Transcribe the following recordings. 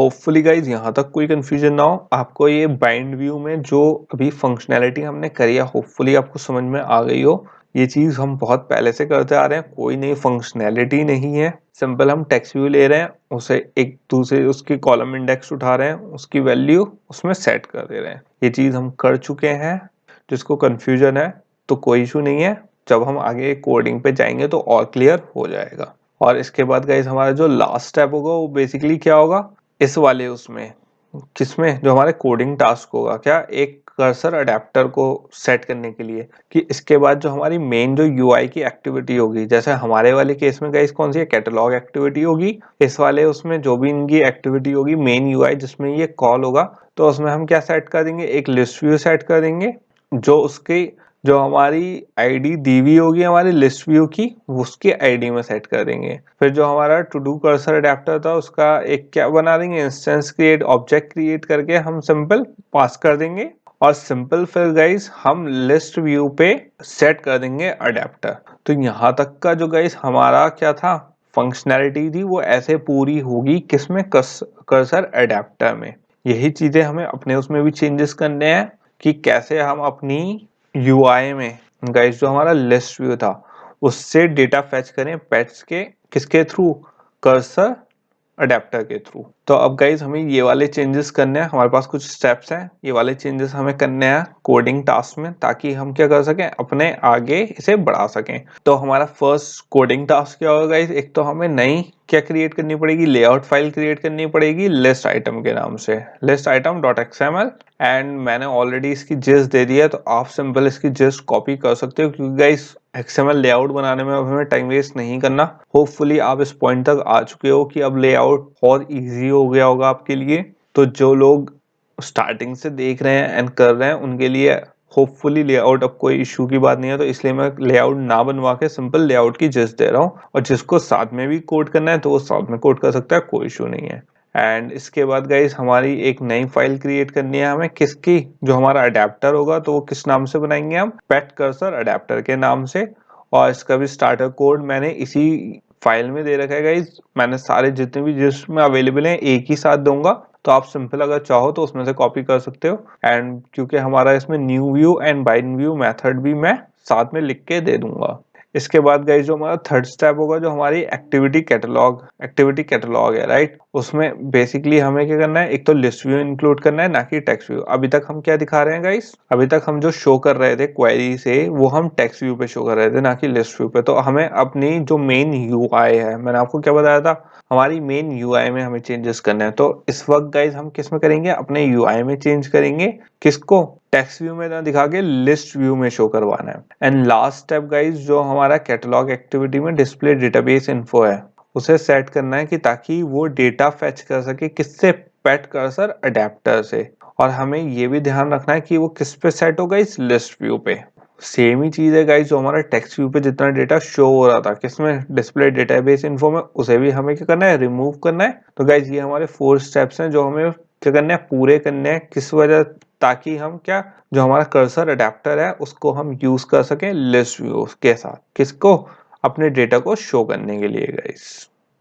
Hopefully guys यहाँ तक कोई कंफ्यूजन ना हो। आपको ये बाइंड व्यू में जो अभी फंक्शनैलिटी हमने करी है होपफुली आपको समझ में आ गई हो। ये चीज हम बहुत पहले से करते आ रहे हैं, कोई नई फंक्शनैलिटी नहीं है। सिंपल हम टेक्स्ट व्यू ले रहे हैं, उसे एक दूसरे उसकी कॉलम इंडेक्स उठा रहे हैं, उसकी वैल्यू उसमें सेट कर दे रहे हैं। ये चीज हम कर चुके हैं। जिसको कंफ्यूजन है तो कोई इशू नहीं है, जब हम आगे कोडिंग पे जाएंगे तो और क्लियर हो जाएगा। और इसके बाद गाइज हमारा जो लास्ट स्टेप होगा वो बेसिकली क्या होगा, इस वाले उसमें किसमें जो हमारे कोडिंग टास्क होगा, क्या एक कर्सर अडेप्टर को सेट करने के लिए, कि इसके बाद जो हमारी मेन जो यूआई की एक्टिविटी होगी, जैसे हमारे वाले केस में गाइस कौन सी है, कैटलॉग एक्टिविटी होगी। इस वाले उसमें जो भी इनकी एक्टिविटी होगी मेन यूआई जिसमें ये कॉल होगा, तो उसमें हम क्या सेट कर देंगे, एक लिस्ट व्यू सेट कर देंगे जो उसकी जो हमारी आईडी दी हुई होगी हमारी लिस्ट व्यू की उसकी आईडी में सेट कर देंगे। फिर जो हमारा टू डू कर्सर अडेप्टर था उसका एक क्या बना देंगे, इंस्टेंस क्रिएट ऑब्जेक्ट क्रिएट करके हम सिंपल पास कर देंगे। और सिंपल फिर गाइस हम लिस्ट व्यू पे सेट कर देंगे अडेप्टर। तो यहाँ तक का जो गाइस हमारा क्या था फंक्शनैलिटी थी वो ऐसे पूरी होगी किसमें, कर्सर अडेप्टर में। यही चीजें हमें अपने उसमें भी चेंजेस करने हैं कि कैसे हम अपनी यूआई में गाइस जो हमारा लिस्ट व्यू था उससे डेटा फेच करें पेट्स के किसके थ्रू, कर्सर अडेप्टर के थ्रू। तो अब गाइज हमें ये वाले चेंजेस करने हैं, हमारे पास कुछ स्टेप्स हैं, ये वाले चेंजेस हमें करने हैं कोडिंग टास्क में ताकि हम क्या कर सकें, अपने आगे इसे बढ़ा सकें। तो हमारा फर्स्ट कोडिंग टास्क क्या होगा गाइज, एक तो हमें नई क्या क्रिएट करनी पड़ेगी, लेआउट फाइल क्रिएट करनी पड़ेगी लिस्ट आइटम के नाम से, list item dot XML. And मैंने ऑलरेडी इसकी जिस्ट दे दी है तो आप सिंपल इसकी जिस्ट कॉपी कर सकते हो, क्योंकि गाइज एक्सएमएल लेआउट बनाने में अब हमें टाइम वेस्ट नहीं करना। होपफुली आप इस पॉइंट तक आ चुके हो कि अब लेआउट बहुत इजी हो गया होगा आपके लिए। तो जो लोग स्टार्टिंग से देख रहे हैं एंड कर रहे हैं उनके लिए होपफुली लेआउट अब कोई इशू की बात नहीं है। तो इसलिए मैं लेआउट ना बनवा के सिंपल लेआउट की जिस्ट दे रहा हूँ, और जिसको साथ में भी कोड करना है तो वो साथ में कोड कर सकता है, कोई इशू नहीं है। एंड इसके बाद गाइस हमारी एक नई फाइल क्रिएट करनी है हमें, किसकी, जो हमारा अडेप्टर होगा तो वो किस नाम से बनाएंगे हम, पेट कर्सर अडेप्टर के नाम से। और इसका भी स्टार्टर कोड मैंने इसी फाइल में दे रखा है गाइस, मैंने सारे जितने भी जिसमें अवेलेबल हैं एक ही साथ दूंगा। तो आप सिंपल अगर चाहो तो उसमें से कॉपी कर सकते हो। एंड क्योंकि हमारा इसमें new view and bind view method भी मैं साथ में लिख के दे दूंगा। इसके बाद गाइस जो हमारा थर्ड स्टेप होगा, जो हमारी एक्टिविटी कैटलॉग है राइट, उसमें बेसिकली हमें क्या करना है, एक तो लिस्ट व्यू इंक्लूड करना है ना कि टेक्स्ट व्यू। अभी तक हम क्या दिखा रहे हैं गाइस, अभी तक हम जो शो कर रहे थे क्वेरी से वो हम टेक्स्ट व्यू पे शो कर रहे थे ना कि लिस्ट व्यू पे। तो हमें अपनी जो मेन यूआई है, मैंने आपको क्या बताया था, हमारी मेन यूआई में हमें चेंजेस करना है। तो इस वक्त गाइस हम किस में करेंगे, अपने यूआई में चेंज करेंगे, किसको, टेक्स्ट व्यू में ना दिखा के लिस्ट व्यू में शो करवाना है। एंड लास्ट स्टेप गाइस जो हमारा कैटलॉग एक्टिविटी में डिस्प्ले डेटाबेस इन्फो है उसे सेट करना है कि ताकि वो डेटा फेच कर सके किससे, पेट कर्सर अडेप्टर से। और हमें ये भी ध्यान रखना है कि वो किस पे सेट होगा, इस लिस्ट व्यू पे। सेम ही चीज है गाइस जो हमारा टेक्स्ट व्यू पे जितना डेटा शो हो रहा था किसमें, डिस्प्ले डेटाबेस इन्फो में, उसे भी हमें क्या करना है, रिमूव करना है। तो गाइस ये हमारे 4 स्टेप्स हैं जो हमें क्या करना है, पूरे करने हैं। किस वजह, ताकि हम क्या, जो हमारा कर्सर अडेप्टर है उसको हम यूज कर सकें लिस्ट व्यू के साथ, किसको, अपने डेटा को शो करने के लिए गाइस।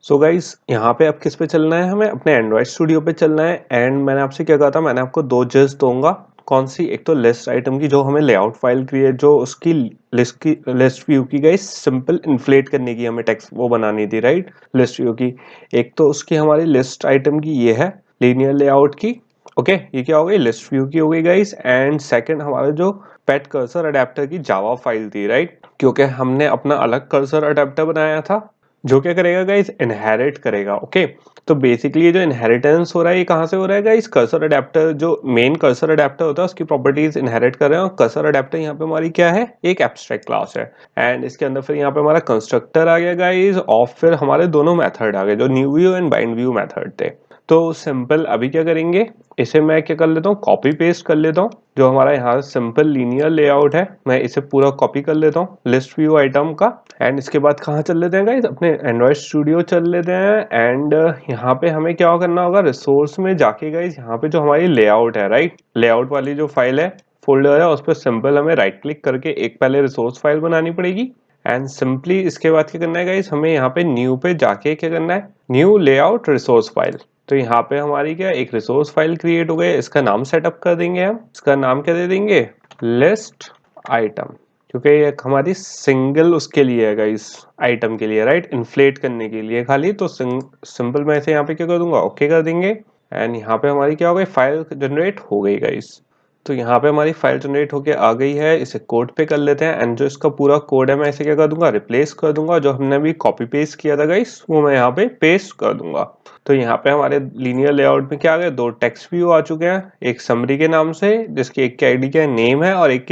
सो गाइस यहाँ पे अब किस पे चलना है, हमें अपने एंड्रॉइड स्टूडियो पे चलना है। एंड मैंने आपसे क्या कहा था, मैंने आपको 2 जिस्ट दूंगा, कौन सी, एक तो लिस्ट आइटम की जो हमें लेआउट फाइल क्रिएट, जो उसकी लिस्ट व्यू की गाइस सिंपल इन्फ्लेट करने की हमें टेक्स्ट वो बनानी थी राइट, लिस्ट व्यू की। एक तो उसकी हमारी लिस्ट आइटम की ये है लीनियर लेआउट की, ओके ये क्या हो गई, लिस्ट व्यू की हो गई गाइस। एंड सेकंड हमारा जो पेट कर्सर अडेप्टर की जावा फाइल थी राइट, क्योंकि हमने अपना अलग कर्सर अडेप्टर बनाया था जो क्या करेगा गाइस, इनहेरिट करेगा। ओके तो बेसिकली जो इनहेरिटेंस हो रहा है ये कहाँ से हो रहा है गाइस, कर्सर अडेप्टर, जो मेन कर्सर अडेप्टर होता है उसकी प्रॉपर्टीज इनहेरिट कर रहे हैं। और कर्सर अडेप्टर यहाँ पे हमारी क्या है, एक एब्स्ट्रैक्ट क्लास है। एंड इसके अंदर फिर यहाँ पे हमारा कंस्ट्रक्टर आ गया गाइस, और फिर हमारे दोनों मेथड आ गए जो new view and bind view method थे। तो सिंपल अभी क्या करेंगे, इसे मैं क्या कर लेता हूँ, कॉपी पेस्ट कर लेता हूँ। जो हमारा यहाँ सिंपल लीनियर लेआउट है मैं इसे पूरा कॉपी कर लेता हूँ लिस्ट व्यू आइटम का। एंड इसके बाद कहाँ चल लेते हैं गाइस, अपने एंड्रॉइड स्टूडियो चल लेते हैं। एंड यहाँ पे हमें क्या करना होगा, रिसोर्स में जाके गाइस यहाँ पे जो हमारी लेआउट है राइट, लेआउट वाली जो फाइल है, फोल्डर है, उस पर सिंपल हमें राइट क्लिक करके एक पहले रिसोर्स फाइल बनानी पड़ेगी। एंड सिंपली इसके बाद क्या करना है गाइस, हमें यहाँ पे न्यू पे जाके क्या करना है, न्यू लेआउट रिसोर्स फाइल। तो यहाँ पे हमारी क्या एक रिसोर्स फाइल क्रिएट हो गई, इसका नाम सेटअप कर देंगे हम। इसका नाम क्या दे देंगे, लिस्ट आइटम, क्योंकि ये हमारी सिंगल उसके लिए है गाइस, आइटम के लिए, राइट, इन्फ्लेट करने के लिए खाली। तो सिंपल मैं इसे यहाँ पे क्या कर दूंगा, ओके कर देंगे। एंड यहाँ पे हमारी क्या हो गई, फाइल जनरेट हो गई गाइस। तो यहाँ पे हमारी फाइल जनरेट होके आ गई है, इसे कोड पे कर लेते हैं। एंड जो इसका पूरा कोड है मैं इसे क्या कर दूंगा, रिप्लेस कर दूंगा। जो हमने अभी कॉपी पेस्ट किया था गाइस, वो मैं यहाँ पे पेस्ट कर दूंगा। तो यहाँ पे हमारे लीनियर लेआउट में क्या आ गया, दो टेक्स्ट व्यू आ चुके हैं, एक समरी के नाम से, जिसकी एक के आईडी क्या नेम है और एक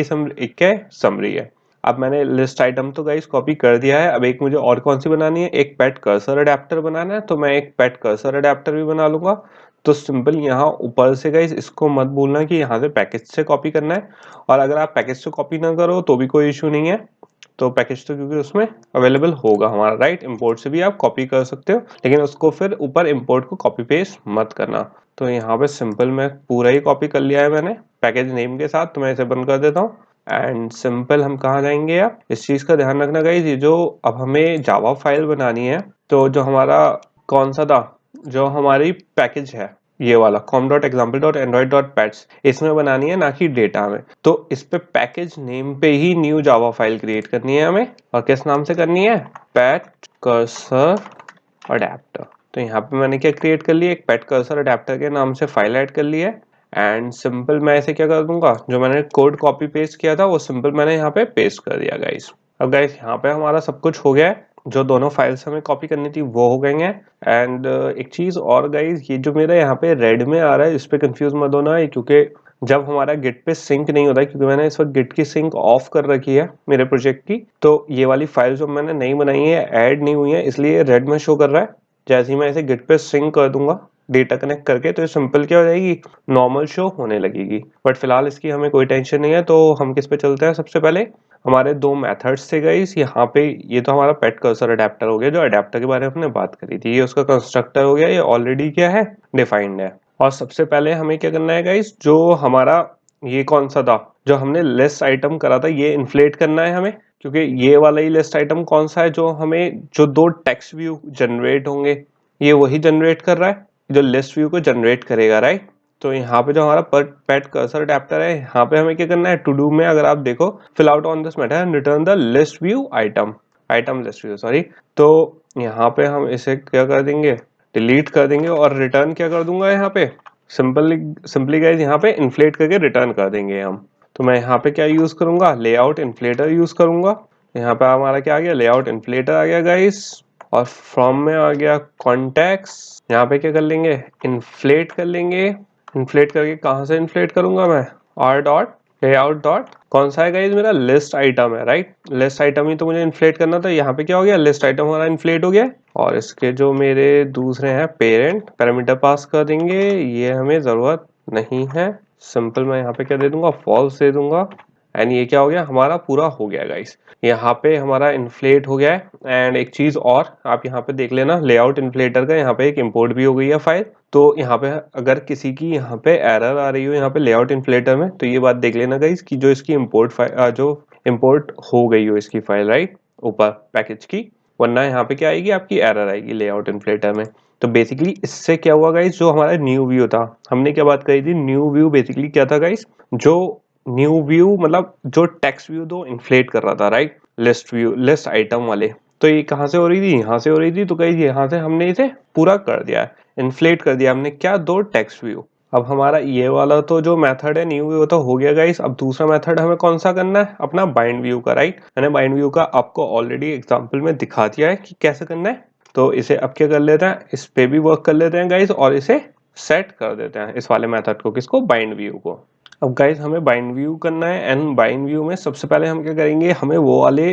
क्या समरी है। अब मैंने लिस्ट आइटम तो गाइस कॉपी कर दिया है। अब एक मुझे और कौन सी बनानी है, एक पेट कर्सर अडेप्टर बनाना है। तो मैं एक पेट कर्सर अडेप्टर भी बना लूंगा। तो सिंपल यहाँ ऊपर से गाइस इसको मत भूलना कि यहाँ से पैकेज से कॉपी करना है। और अगर आप पैकेज से कॉपी ना करो तो भी कोई इशू नहीं है। तो पैकेज तो क्योंकि उसमें अवेलेबल होगा हमारा, राइट, इंपोर्ट से भी आप कॉपी कर सकते हो, लेकिन उसको फिर ऊपर इंपोर्ट को कॉपी पेस्ट मत करना। तो यहाँ पे सिंपल मैं पूरा ही कॉपी कर लिया है मैंने पैकेज नेम के साथ। तो मैं इसे बंद कर देता हूँ। एंड सिंपल हम कहाँ जाएंगे, आप इस चीज का ध्यान रखना गाइस, ये जो अब हमें जावा फाइल बनानी है, तो जो हमारा कौन सा था, जो हमारी पैकेज है ये वाला com.example.android.pets, इसमें बनानी है, ना कि डेटा में। तो इस पे पैकेज नेम पे ही न्यू जावा फाइल क्रिएट करनी है हमें। और किस नाम से करनी है, पेट कर्सर अडेप्टर। तो यहाँ पे मैंने क्या क्रिएट कर लिया, एक पेट कर्सर अडेप्टर के नाम से फाइल ऐड कर ली है। एंड सिंपल मैं इसे क्या कर दूंगा, जो मैंने कोड कॉपी पेस्ट किया था वो सिंपल मैंने यहाँ पे पेस्ट कर दिया गाइस। अब गाइस यहाँ पे हमारा सब कुछ हो गया है, जो दोनों फाइल्स हमें कॉपी करनी थी वो हो गई हैं। एंड एक चीज और गाइस, ये जो मेरा यहाँ पे रेड में आ रहा है इस पे कंफ्यूज मत होना है, क्योंकि जब हमारा गिट पे सिंक नहीं होता है, क्योंकि मैंने इस वक्त गिट की सिंक ऑफ कर रखी है मेरे प्रोजेक्ट की, तो ये वाली फाइल जो मैंने नहीं बनाई है, ऐड नहीं हुई है, इसलिए रेड में शो कर रहा है। जैसे ही मैं इसे गिट पे सिंक कर दूंगा डेटा कनेक्ट करके, तो ये सिंपल क्या हो जाएगी, नॉर्मल शो होने लगेगी। बट फिलहाल इसकी हमें कोई टेंशन नहीं है। तो हम किस पे चलते हैं, सबसे पहले हमारे दो मेथड्स थे गाइस यहाँ पे। ये तो हमारा पेट कर्सर अडेप्टर हो गया, जो अडेप्टर के बारे में हमने बात करी थी, ये उसका कंस्ट्रक्टर हो गया, ये ऑलरेडी क्या है, डिफाइंड है। और सबसे पहले हमें क्या करना है गाइस, जो हमारा ये कौन सा था, जो हमने लिस्ट आइटम करा था, ये इन्फ्लेट करना है हमें, क्योंकि ये वाला ही लिस्ट आइटम कौन सा है, जो हमें जो दो टेक्स्ट व्यू जनरेट होंगे, ये वही जनरेट कर रहा है, जो लिस्ट व्यू को जनरेट करेगा, राइट। तो यहाँ पे जो हमारा पेट कर्सर अडेप्टर है, यहाँ पे हमें क्या करना है, टू डू में अगर आप देखो, fill out on this method and return the list view item list view, sorry. तो यहाँ पे हम इसे क्या कर देंगे, डिलीट कर देंगे और रिटर्न क्या कर दूंगा, यहाँ पे सिंपली गाइस यहाँ पे इन्फ्लेट करके रिटर्न कर देंगे हम। तो मैं यहाँ पे क्या यूज करूंगा, लेआउट इन्फ्लेटर यूज करूंगा। यहाँ पे हमारा क्या आ गया, लेआउट इन्फ्लेटर आ गया गाइस। और फ्रॉम में आ गया कॉन्टेक्स्ट, यहाँ पे क्या कर लेंगे, इन्फ्लेट कर लेंगे। इन्फ्लेट करके कहाँ से इन्फ्लेट करूंगा मैं, आर डॉट लेआउट डॉट कौन सा है गाइस, मेरा लिस्ट आइटम है, राइट। लिस्ट आइटम ही तो मुझे इन्फ्लेट करना था। यहाँ पे क्या हो गया, लिस्ट आइटम हमारा इन्फ्लेट हो गया। और इसके जो मेरे दूसरे हैं पेरेंट पैरामीटर पास कर देंगे, ये हमें जरूरत नहीं है। सिंपल मैं यहाँ पे क्या दे दूंगा, फॉल्स दे दूंगा। एंड ये क्या हो गया, हमारा पूरा हो गया गाइस, यहाँ पे हमारा इन्फ्लेट हो गया है। एंड एक चीज और आप यहाँ पे देख लेना, लेआउट इन्फ्लेटर का यहाँ पे एक इंपोर्ट भी हो गई है फाइल। तो यहाँ पे अगर किसी की यहाँ पे एरर आ रही हो यहाँ पे लेआउट इन्फ्लेटर में, तो ये बात देख लेना गाइस कि जो इसकी इम्पोर्ट जो इम्पोर्ट हो गई हो इसकी फाइल, राइट, ऊपर पैकेज की, वरना यहाँ पे क्या आएगी, आपकी एरर आएगी लेआउट इन्फ्लेटर में। तो बेसिकली इससे क्या हुआ गाइस, जो हमारा न्यू व्यू था, हमने क्या बात करी थी, न्यू व्यू बेसिकली क्या था गाइस, जो न्यू व्यू मतलब जो टेक्स्ट व्यू दो इन्फ्लेट कर रहा था, right, list view list item वाले। तो ये कहाँ से हो रही थी, यहाँ से हो रही थी। तो गाइस यहाँ से हमने इसे पूरा कर दिया है, इन्फ्लेट कर दिया हमने क्या, दो टेक्स्ट व्यू। अब हमारा ये वाला तो जो मेथड है न्यू व्यू तो हो गया गाइस। अब दूसरा मेथड हमें कौन सा करना है, अपना बाइंड व्यू का, राइट। मैंने बाइंड व्यू का आपको ऑलरेडी एग्जांपल में दिखा दिया है कि कैसे करना है। तो इसे अब क्या कर लेते हैं, इस पे भी वर्क कर लेते हैं गाइस, और इसे सेट कर देते हैं इस वाले मेथड को, किसको, बाइंड व्यू को। अब गाइस हमें बाइंड व्यू करना है। एंड बाइंड व्यू में सबसे पहले हम क्या करेंगे, हमें वो वाले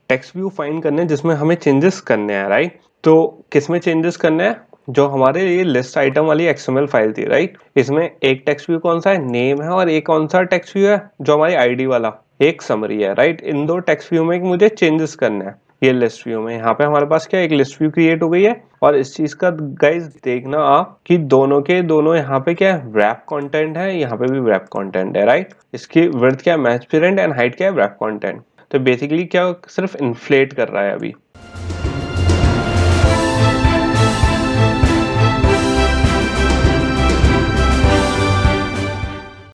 टेक्स्ट व्यू फाइंड करने हैं जिसमें हमें चेंजेस करने हैं, राइट। तो किसमें चेंजेस करने हैं, जो हमारे ये लिस्ट आइटम वाली एक्सएमएल फाइल थी, राइट, इसमें एक टेक्स्ट व्यू कौन सा है, नेम है, और एक कौन सा टेक्स्ट व्यू है, जो हमारी आईडी वाला एक समरी है, राइट। इन दो टेक्स्ट व्यू में मुझे चेंजेस करने हैं। ये लिस्ट व्यू में यहाँ पे हमारे पास क्या एक लिस्ट व्यू क्रिएट हो गई है। और इस चीज का गाइस देखना आप कि दोनों के दोनों यहाँ पे क्या है, wrap कंटेंट है, यहाँ पे भी wrap कंटेंट है, राइट। इसकी विड्थ क्या है, मैच पेरेंट, एंड हाइट क्या है, wrap कंटेंट। तो बेसिकली क्या सिर्फ इन्फ्लेट कर रहा है अभी,